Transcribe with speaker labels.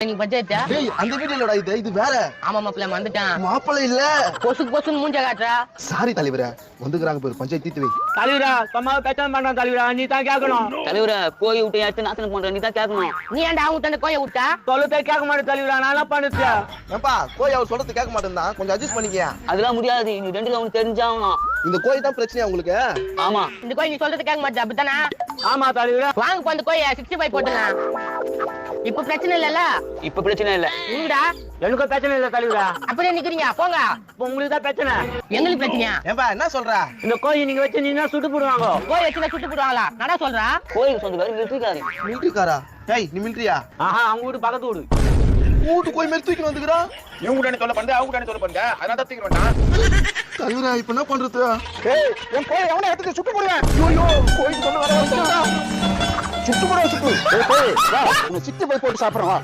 Speaker 1: நீங்க பஞ்சாயத்தா?
Speaker 2: டேய் அந்த வீடியோ இல்லடா இது வேற.
Speaker 1: ஆமா மாப்பிள்ள வந்துட்டான்.
Speaker 2: மாப்பிள்ளை இல்ல.
Speaker 1: பொசுன்னு மூஞ்ச காட்டுறா.
Speaker 2: சாரி தலைவரே. வந்துக்கறாங்க பேர் பஞ்சாயத்து தீத்து வை.
Speaker 3: தலைவரா சும்மா பேசாம பண்றான் தலைவரா, நீ தான் கேட்கணும்.
Speaker 4: தலைவரா கோயை விட்டு யாச்சும் நாசனம் பண்ற நீ தான் கேட்கணும்.
Speaker 1: நீ ஏன்டா அவங்க அந்த கோயை விட்டா?
Speaker 3: சொல்லுதே கேட்க மாட்டேன் தலைவரா, நான் என்ன பண்ணுச்சு?
Speaker 2: ஏப்பா கோய் அவர் சொல்றது கேட்க மாட்டேன்தான், கொஞ்சம் அட்ஜஸ்ட் பண்ணிக்க.
Speaker 4: அதெல்லாம் முடியாது, நீ ரெண்டு அவனுக்கு தெரிஞ்சாகணும்.
Speaker 2: இந்த கோய் தான் பிரச்சனையா உங்களுக்கு?
Speaker 4: ஆமா
Speaker 1: இந்த கோயை நீ சொல்றது கேட்க மாட்டா அப்படித்தானே?
Speaker 3: ஆமா தலைவரா.
Speaker 1: வாங்க அந்த கோயை 65 போட்டுலாம். இப்ப பிரச்சனை இல்லல்ல?
Speaker 4: இப்ப பிரச்சனை இல்ல.
Speaker 1: நீங்கடா
Speaker 3: எனக்கு பிரச்சனை இல்ல தலைவரா.
Speaker 1: அப்படியே நிக்கிறீங்க போங்க.
Speaker 3: உங்களுக்கு தான் பிரச்சனை.
Speaker 1: எங்களுக்கு பிரச்சனையா?
Speaker 2: ஏப்பா என்ன சொல்ற?
Speaker 3: இந்த கோயை நீங்க வச்சு நீங்க சுட்டு போடுவாங்க.
Speaker 1: கோயை வச்சு சுட்டு போடுவாங்களா? நடா சொல்றா.
Speaker 4: கோயிலுக்கு சொந்தக்காரர் மிலிட்டரிக்காரு.
Speaker 2: மிலிட்டரிக்காரா? டேய் நீ மிலிட்டரியா?
Speaker 3: ஆஹா, அவங்க வீடு பக்கத்து வீடு.
Speaker 2: கூட்டு கோய் மேல தூக்கி வந்துக்கறா.
Speaker 5: இவங்க கூட சொல்ல பண்ணு, அவங்க கூட சொல்ல பண்ணு. அதனால தான் தூக்கிட்டு வந்தான்.
Speaker 2: தலைவரே இப்ப என்ன பண்றது?
Speaker 5: ஏய் என் கோயை எவனை எடுத்து சுட்டு போடுவேன். ஐயோ கோயிலுக்கு சொன்ன வர சுட்டு போடுவேன் சுட்டு. ஏய் வா உன்னை சிட்டு போய் போட்டு சாப்பிடுறோம்.